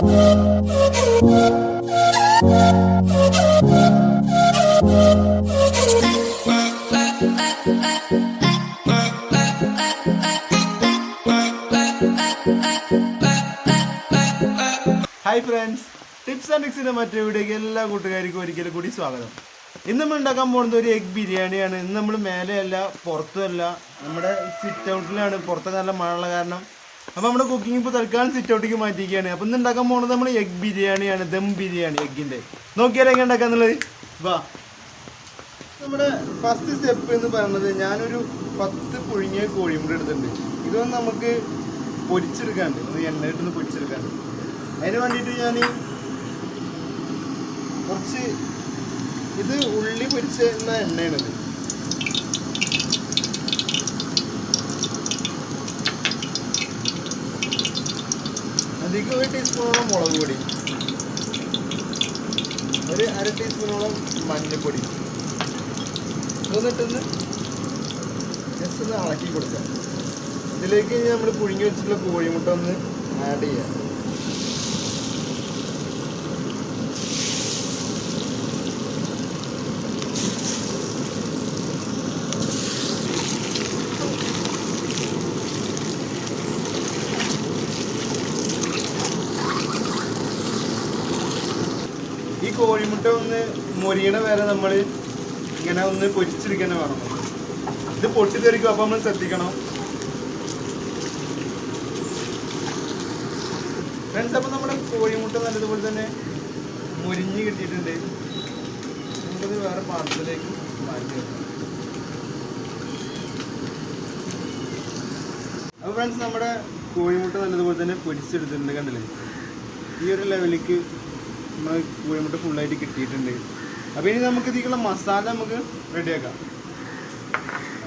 Hi friends, tips and ട്രിക്സിൻ്റെ മറ്റൊരു വീഡിയോയ്ക്ക് എല്ലാ കൂട്ടുകാർക്കും ഒരിക്കലും കൂടി സ്വാഗതം. ഇന്ന് നമ്മൾ ഉണ്ടാക്കാൻ പോകുന്നത് ഒരു എഗ് ബിരിയാണിയാണ്. ഇന്ന് നമ്മൾ മേലെയല്ല പുറത്തുമല്ല, നമ്മുടെ സിറ്റ് ഔട്ടിലാണ്. പുറത്തൊക്കെ നല്ല മഴയുള്ള കാരണം അപ്പോൾ നമ്മുടെ കുക്കിംഗ് ഇപ്പോൾ തൽക്കാലം സിറ്റ് ഔട്ടിലേക്ക് മാറ്റിയിരിക്കുകയാണ്. അപ്പോൾ ഇന്ന് ഉണ്ടാക്കാൻ പോകുന്നത് നമ്മൾ എഗ് ബിരിയാണിയാണ്, ദം ബിരിയാണി എഗ്ഗിൻ്റെ. നോക്കിയാലോ എങ്ങനെ ഉണ്ടാക്കാന്നുള്ളത്. വാ, നമ്മുടെ ഫസ്റ്റ് സ്റ്റെപ്പ് എന്ന് പറയുന്നത് ഞാനൊരു 10 പുഴുങ്ങിയ കോഴിമുട്ട എടുത്തിട്ടുണ്ട്. ഇതൊന്ന് നമുക്ക് പൊരിച്ചെടുക്കാണ്ട്, ഒന്ന് എണ്ണ ഇട്ടൊന്ന് പൊരിച്ചെടുക്കാണ്ട്. അതിന് വേണ്ടിയിട്ട് ഞാൻ കുറച്ച് ഇത് ഉള്ളി പൊരിച്ചുള്ള എണ്ണയാണിത്. അതിലേക്ക് 1 ടീസ്പൂണോളം മുളക് പൊടി, ഒരു 1/2 ടീസ്പൂണോളം മഞ്ഞൾപ്പൊടി, ഇതൊന്നിട്ടൊന്ന് ജസ്റ്റ് ഒന്ന് ഇളക്കി കൊടുക്കാം. ഇതിലേക്ക് നമ്മൾ പുഴുങ്ങി വെച്ചിട്ടുള്ള കോഴിമുട്ട ഒന്ന് ആഡ് ചെയ്യാം. ഈ കോഴിമുട്ട ഒന്ന് മൊരിയണ വരെ നമ്മൾ ഇങ്ങനെ ഒന്ന് പൊരിച്ചെടുക്കാൻ വേണം. ഇത് പൊട്ടിത്തെറിക്കും, അപ്പോൾ നമ്മൾ ശ്രദ്ധിക്കണം ഫ്രണ്ട്സ്. അപ്പോൾ നമ്മുടെ കോഴിമുട്ട നല്ലതുപോലെ തന്നെ മൊരിഞ്ഞ് കിട്ടിയിട്ടുണ്ട്. നമുക്കത് വേറെ പാത്രത്തിലേക്ക് മാറ്റി വെക്കാം. അപ്പോൾ ഫ്രണ്ട്സ്, നമ്മുടെ കോഴിമുട്ട നല്ലതുപോലെ തന്നെ പൊരിച്ചെടുത്തിട്ടുണ്ട്. കണ്ടില്ലേ, ഈ ഒരു ലെവലിലേക്ക് നമ്മൾ കോഴിമുട്ട ഫുള്ളായിട്ട് കിട്ടിയിട്ടുണ്ട്. അപ്പോൾ ഇനി നമുക്ക് ഇതിലേക്കുള്ള മസാല നമുക്ക് റെഡിയാക്കാം.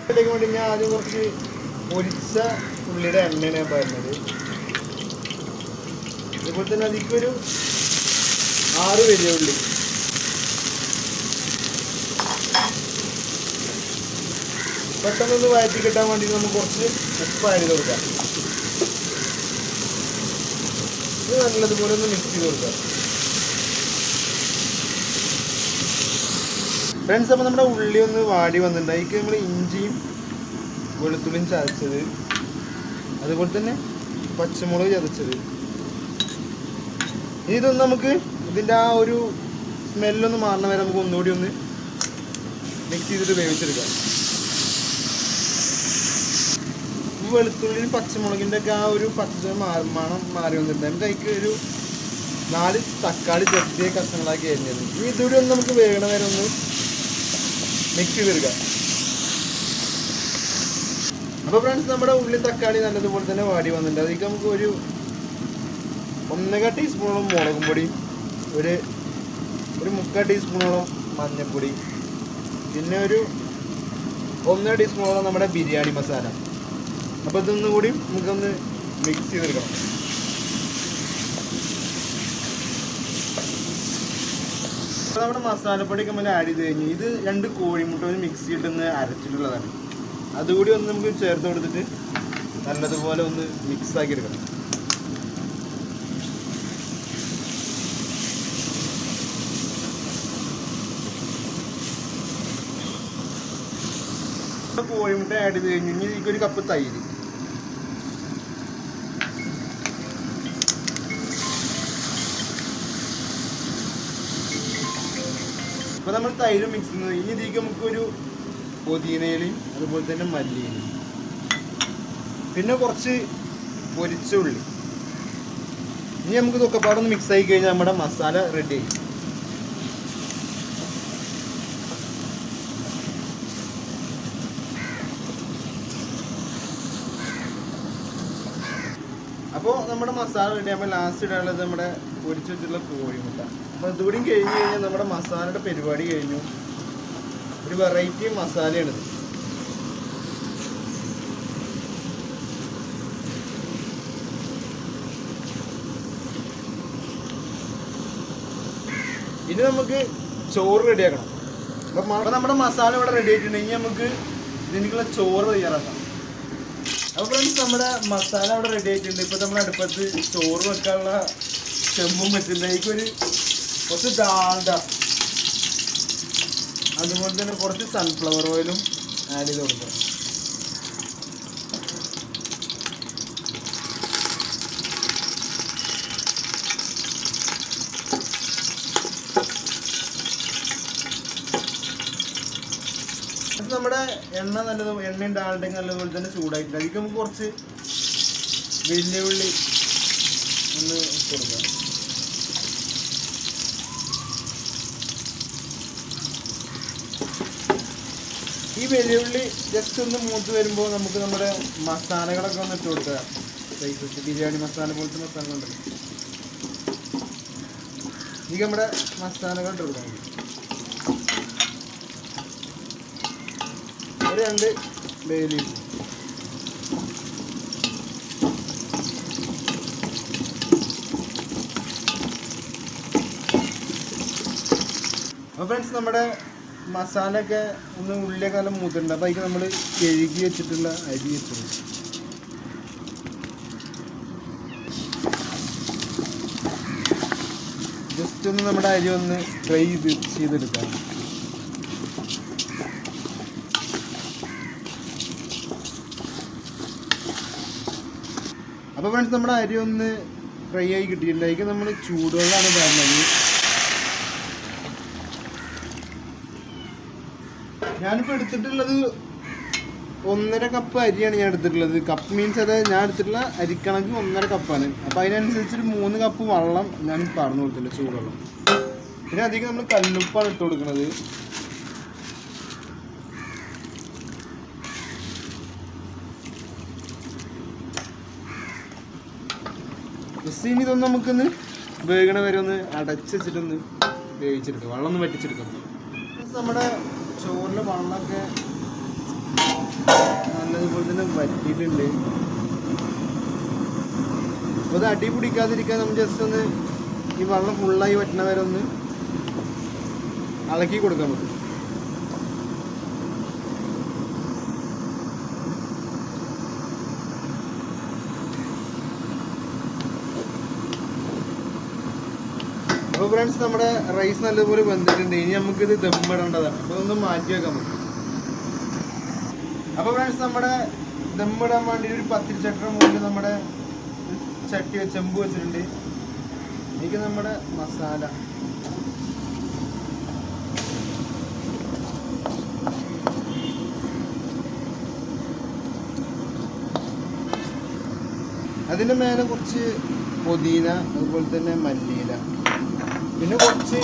അതിലേക്ക് വേണ്ടി ഞാൻ ആദ്യം കുറച്ച് പൊരിച്ച ഉള്ളിയുടെ എണ്ണയാണ് ഞാൻ പറയുന്നത്. അതുപോലെ തന്നെ അതിലേക്കൊരു 6 വലിയ ഉള്ളി, പെട്ടെന്നൊന്ന് വഴറ്റി കിട്ടാൻ വേണ്ടിയിട്ട് നമുക്ക് കുറച്ച് ഉപ്പ് ആഡ് ചെയ്ത് കൊടുക്കാം. ഇത് നല്ലതുപോലെ ഒന്ന് മിക്സ് ചെയ്ത് കൊടുക്കാം ഫ്രണ്ട്സ്. അപ്പോൾ നമ്മുടെ ഉള്ളി ഒന്ന് വാടി വന്നിട്ടുണ്ട്. അതിലേക്ക് നമ്മൾ ഇഞ്ചിയും വെളുത്തുള്ളിയും ചതച്ചത്, അതുപോലെ തന്നെ പച്ചമുളക് ചതച്ചത്, ഇതൊന്ന് നമുക്ക് ഇതിൻ്റെ ആ ഒരു സ്മെല്ലൊന്ന് മാറണ വരെ നമുക്ക് ഒന്നുകൂടി ഒന്ന് മിക്സ് ചെയ്തിട്ട് വേവിച്ചെടുക്കാം. വെളുത്തുള്ളിയും പച്ചമുളകിൻ്റെ ഒക്കെ ആ ഒരു മണം മാറി വന്നിട്ടുണ്ട്. നമുക്ക് അതിലേക്ക് ഒരു 4 തക്കാളി ചെറിയ കഷ്ണങ്ങളാക്കി അരിഞ്ഞത്. ഇനി ഇതുകൂടി ഒന്ന് നമുക്ക് വേഗണ വരെ ഒന്ന് മിക്സ് ചെയ്തെടുക്കാം. അപ്പോൾ ഫ്രണ്ട്സ്, നമ്മുടെ ഉള്ളി തക്കാളി നല്ലതുപോലെ തന്നെ വാടി വന്നിട്ടുണ്ട്. അതിലേക്ക് നമുക്ക് ഒരു 1.25 ടീസ്പൂണോളം മുളകും പൊടി, ഒരു 3/4 ടീസ്പൂണോളം മഞ്ഞൾപ്പൊടി, പിന്നെ ഒരു 1 ടീസ്പൂണോളം നമ്മുടെ ബിരിയാണി മസാല. അപ്പോൾ ഇതൊന്നും കൂടി നമുക്കൊന്ന് മിക്സ് ചെയ്തെടുക്കണം. അപ്പോൾ നമ്മുടെ മസാലപ്പൊടിയൊക്കെ നമ്മൾ ആഡ് ചെയ്ത് കഴിഞ്ഞ് ഇത് 2 കോഴിമുട്ട ഒന്ന് മിക്സ് ചെയ്തിട്ടൊന്ന് അരച്ചിട്ടുള്ളതാണ്. അതുകൂടി ഒന്ന് നമുക്ക് ചേർത്ത് കൊടുത്തിട്ട് നല്ലതുപോലെ ഒന്ന് മിക്സ് ആക്കി എടുക്കണം. കോഴിമുട്ട ആഡ് ചെയ്ത് കഴിഞ്ഞ് ഇനി ഇതിലേക്ക് 1 കപ്പ് തൈര്, അപ്പോൾ നമ്മൾ തൈര് മിക്സ് ചെയ്യുന്നത്. ഇനി ഇതിലേക്ക് നമുക്കൊരു പുതിനയിലയും അതുപോലെ തന്നെ മല്ലിയിലയും, പിന്നെ കുറച്ച് പൊരിച്ച ഉള്ളി. ഇനി നമുക്ക് ഇതൊക്കെ പാടൊന്ന് മിക്സ് ആയി കഴിഞ്ഞാൽ നമ്മുടെ മസാല റെഡി ആയി. അപ്പോൾ നമ്മുടെ മസാല റെഡി ആകുമ്പോൾ ലാസ്റ്റ് ഇടാനുള്ളത് നമ്മുടെ പൊരിച്ച് വെച്ചിട്ടുള്ള കോഴിമുട്ട. അപ്പോൾ ഇതുകൂടി കഴിഞ്ഞ് കഴിഞ്ഞാൽ നമ്മുടെ മസാലയുടെ പരിപാടി കഴിഞ്ഞു. ഒരു വെറൈറ്റി മസാലയാണിത്. ഇനി നമുക്ക് ചോറ് റെഡിയാക്കണം. അപ്പോൾ നമ്മുടെ മസാല ഇവിടെ റെഡി ആയിട്ടുണ്ടെങ്കിൽ നമുക്ക് ഇതിനുള്ള ചോറ് തയ്യാറാക്കാം. അപ്പോൾ ഫ്രണ്ട്സ്, നമ്മുടെ മസാല അവിടെ റെഡി ആയിട്ടുണ്ട്. ഇപ്പോൾ നമ്മൾ അടുപ്പത്ത് ചോറ് വെക്കാനുള്ള ചെമ്പും വെച്ചിട്ടുണ്ട്. അതിലേക്കൊരു കുറച്ച് ഡാൽഡ, അതുപോലെ തന്നെ കുറച്ച് സൺഫ്ലവർ ഓയിലും ആഡ് ചെയ്ത് കൊടുക്കുക. നമ്മുടെ എണ്ണയും ഡാൽഡയും നല്ലതുപോലെ തന്നെ ചൂടായിട്ടുണ്ട്. അതിലേക്ക് നമുക്ക് കുറച്ച് വലിയ ഉള്ളി ഒന്ന് ഇട്ട് കൊടുക്കാം. ഈ വലിയ ഉള്ളി ജസ്റ്റ് ഒന്ന് മൂത്ത് വരുമ്പോൾ നമുക്ക് നമ്മുടെ മസാലകളൊക്കെ ഒന്ന് ഇട്ട് കൊടുക്കുക. ബിരിയാണി മസാല പോലത്തെ മസാല ഉണ്ടല്ലോ, ഇത് നമ്മുടെ മസാലകൾ ഇട്ട് കൊടുക്കാൻ മതി. ഒരു 2 ബേ ലീഫ്, അപ്പോൾ ഫ്രണ്ട്സ് നമ്മുടെ മസാലയൊക്കെ ഒന്ന് ഉള്ളിയൊക്കെ നല്ല മൂത്തുണ്ട്. അപ്പോൾ അതിന് നമ്മൾ കഴുകി വെച്ചിട്ടുള്ള അരി വെച്ചത് ജസ്റ്റ് ഒന്ന് നമ്മുടെ അരി ഒന്ന് ഫ്രൈ ചെയ്തെടുക്കാം. അപ്പോൾ ഫ്രണ്ട്സ് നമ്മുടെ അരി ഒന്ന് ഫ്രൈ ആയി കിട്ടിയിട്ടുണ്ട്. അതിലേക്ക് നമ്മൾ ചൂടുവെള്ളമാണ് പറഞ്ഞത്. ഞാനിപ്പോൾ എടുത്തിട്ടുള്ളത് 1.5 കപ്പ് അരിയാണ് ഞാൻ എടുത്തിട്ടുള്ളത്. കപ്പ് മീൻസ് അത് ഞാൻ എടുത്തിട്ടുള്ള അരിക്കണക്ക് 1.5 കപ്പാണ്. അപ്പോൾ അതിനനുസരിച്ചൊരു 3 കപ്പ് വെള്ളം ഞാൻ പറഞ്ഞു കൊടുത്തില്ല, ചൂടുവെള്ളം. പിന്നെ അധികം നമ്മൾ കല്ലുപ്പാണ് ഇട്ട് കൊടുക്കുന്നത്. ഇനി ഇതൊന്ന് നമുക്കൊന്ന് വേഗണ വരെ ഒന്ന് അടച്ച് വെച്ചിട്ടൊന്ന് വേവിച്ചെടുക്കാം, വെള്ളം ഒന്ന് വറ്റിച്ചെടുക്കാം. നമ്മുടെ ചോറിലെ വെള്ളമൊക്കെ നല്ലതുപോലെ തന്നെ വറ്റിയിട്ടുണ്ട്. അപ്പോൾ അത് അടി പിടിക്കാതിരിക്കാൻ നമ്മൾ ജസ്റ്റ് ഒന്ന് ഈ വെള്ളം ഫുള്ളായി വറ്റണ വരെ ഒന്ന് ഇളക്കി കൊടുക്കാൻ പറ്റും. അപ്പോൾ ഫ്രണ്ട്സ് നമ്മുടെ റൈസ് നല്ലതുപോലെ വെന്തിട്ടുണ്ട്. ഇനി നമുക്കിത് ദമ്മിടേണ്ടതാണ്. അപ്പോൾ ഒന്ന് മാറ്റി വെക്കാൻ പറ്റും. അപ്പോൾ ഫ്രണ്ട്സ് നമ്മുടെ ദമ്മിടാൻ വേണ്ടി ഒരു പത്തിരിച്ചട്ടിയുടെ മുകളിൽ നമ്മുടെ ചെമ്പ് വെച്ചിട്ടുണ്ട്. എനിക്ക് നമ്മുടെ മസാല അതിൻ്റെ മേലെ കുറച്ച് പുതിന, അതുപോലെ തന്നെ മല്ലിയില, പിന്നെ കുറച്ച്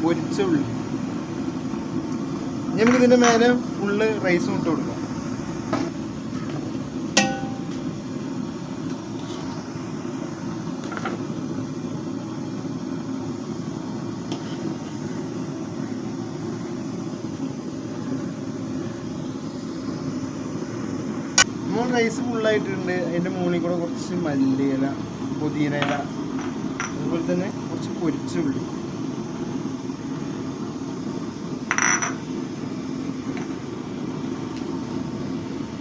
പൊരിച്ച ഉള്ളി. നമുക്കിതിൻ്റെ മേലെ ഫുള്ള് റൈസും ഇട്ട് കൊടുക്കാം. നമ്മൾ റൈസ് ഫുള്ളായിട്ടുണ്ട്. അതിൻ്റെ മുകളിൽ കൂടെ കുറച്ച് മല്ലിയില, പുതിന ഇല, അതുപോലെ തന്നെ കുറച്ച് പൊരിച്ച ഉള്ളി.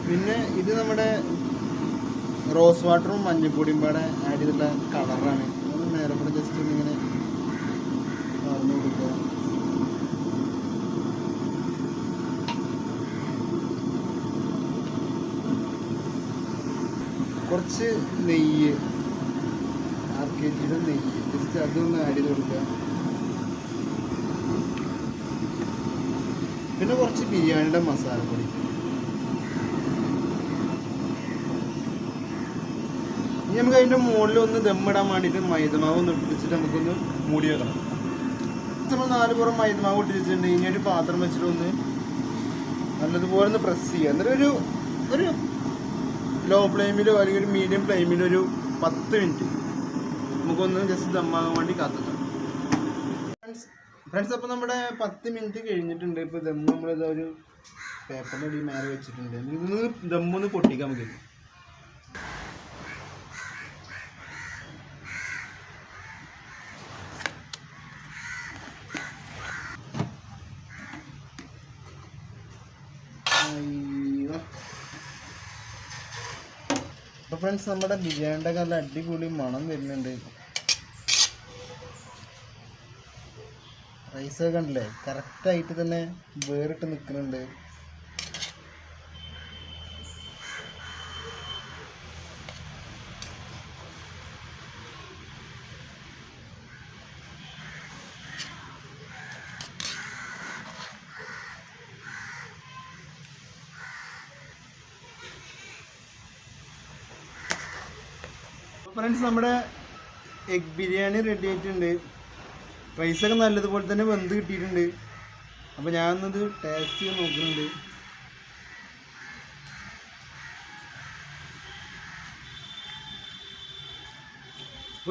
പിന്നെ ഇത് നമ്മുടെ റോസ് വാട്ടറും മഞ്ഞൾപ്പൊടിയും പാടെ ആഡ് ചെയ്തിട്ടുള്ള കളറാണ്. അത് നേരെ കൂടെ ജസ്റ്റ് ഒന്നിങ്ങനെ പറഞ്ഞു കൊടുക്കുക. കുറച്ച് നെയ്യ്, 1/2 kg നെയ്യ് ജസ്റ്റ് അതൊന്ന് ആഡ് ചെയ്ത് കൊടുക്കുക. പിന്നെ കുറച്ച് ബിരിയാണിയുടെ മസാലപ്പൊടി. ഇനി നമുക്ക് അതിൻ്റെ മുകളിൽ ഒന്ന് ദമ്മിടാൻ വേണ്ടിയിട്ട് മൈദമാവ് ഒന്ന് ഇട്ടിച്ചിട്ട് നമുക്കൊന്ന് മൂടി വെക്കണം. നമ്മൾ 4 പുറം മൈദമാവ് ഇട്ടിച്ചിട്ടുണ്ട്. ഇനി ഒരു പാത്രം വെച്ചിട്ട് ഒന്ന് നല്ലതുപോലെ ഒന്ന് പ്രസ് ചെയ്യുക. എന്നിട്ട് ഒരു ലോ ഫ്ലെയിമിലോ അല്ലെങ്കിൽ ഒരു മീഡിയം ഫ്ലെയിമിലോ ഒരു 10 മിനിറ്റ് നമുക്കൊന്ന് ജസ്റ്റ് ദമ്മാകാൻ വേണ്ടി കാത്തുക്കാം. ഫ്രണ്ട്സ് അപ്പോൾ നമ്മുടെ 10 മിനിറ്റ് കഴിഞ്ഞിട്ടുണ്ട്. ഇപ്പോൾ ദമ്മ് നമ്മളിത് ഒരു പേപ്പറിൻ്റെ അടി മേലെ വെച്ചിട്ടുണ്ട്. ഇതൊന്ന് ദമ്മൊന്ന് പൊട്ടിക്കാൻ നമുക്ക്. അപ്പോൾ ഫ്രണ്ട്സ് നമ്മുടെ ബിരിയാണിയുടെ നല്ല അടിപൊളി മണം വരുന്നുണ്ട്. റൈസൊക്കെ കണ്ടില്ലേ, കറക്റ്റായിട്ട് തന്നെ വേറിട്ട് നിൽക്കുന്നുണ്ട്. ഫ്രണ്ട്സ് നമ്മുടെ എഗ് ബിരിയാണി റെഡി ആയിട്ടുണ്ട്. റൈസൊക്കെ നല്ലതുപോലെ തന്നെ വെന്ത് കിട്ടിയിട്ടുണ്ട്. അപ്പോൾ ഞാനൊന്നത് ടേസ്റ്റ് ചെയ്ത് നോക്കുന്നുണ്ട്.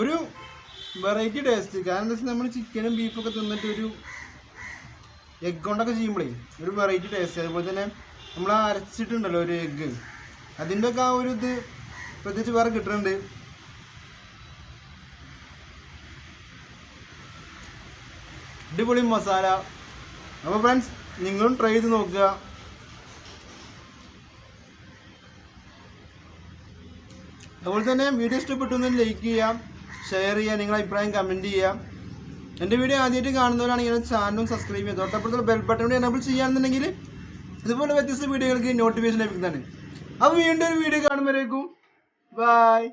ഒരു വെറൈറ്റി ടേസ്റ്റ്. കാരണം എന്താ വെച്ചാൽ നമ്മൾ ചിക്കനും ബീഫൊക്കെ തിന്നിട്ട് ഒരു എഗ് കൊണ്ടൊക്കെ ചെയ്യുമ്പോഴേ ഒരു വെറൈറ്റി ടേസ്റ്റ്. അതുപോലെ തന്നെ നമ്മൾ അരച്ചിട്ടുണ്ടല്ലോ ഒരു എഗ്ഗ്, അതിൻ്റെ ഒക്കെ ആ ഒരു ഇത് പ്രത്യേകിച്ച് വേറെ കിട്ടുന്നുണ്ട്. അടിപൊളി മസാല. അപ്പോൾ ഫ്രണ്ട്സ് നിങ്ങളും ട്രൈ ചെയ്ത് നോക്കുക. അതുപോലെ തന്നെ വീഡിയോ ഇഷ്ടപ്പെട്ടു ലൈക്ക് ചെയ്യാം, ഷെയർ ചെയ്യുക, നിങ്ങളുടെ അഭിപ്രായം കമൻറ്റ് ചെയ്യാം. എൻ്റെ വീഡിയോ ആദ്യമായിട്ട് കാണുന്നവരാണെങ്കിൽ ചാനലും സബ്സ്ക്രൈബ് ചെയ്യുക. തൊട്ടപ്പുറത്തുള്ള ബെൽ ബട്ടൺ കൂടി എനേബിൾ ചെയ്യുകയാണെന്നുണ്ടെങ്കിൽ ഇതുപോലെ വ്യത്യസ്ത വീഡിയോകൾക്ക് നോട്ടിഫിക്കേഷൻ ലഭിക്കുന്നതാണ്. അപ്പോൾ വീണ്ടും ഒരു വീഡിയോ കാണുമ്പോഴേക്കും ബൈ.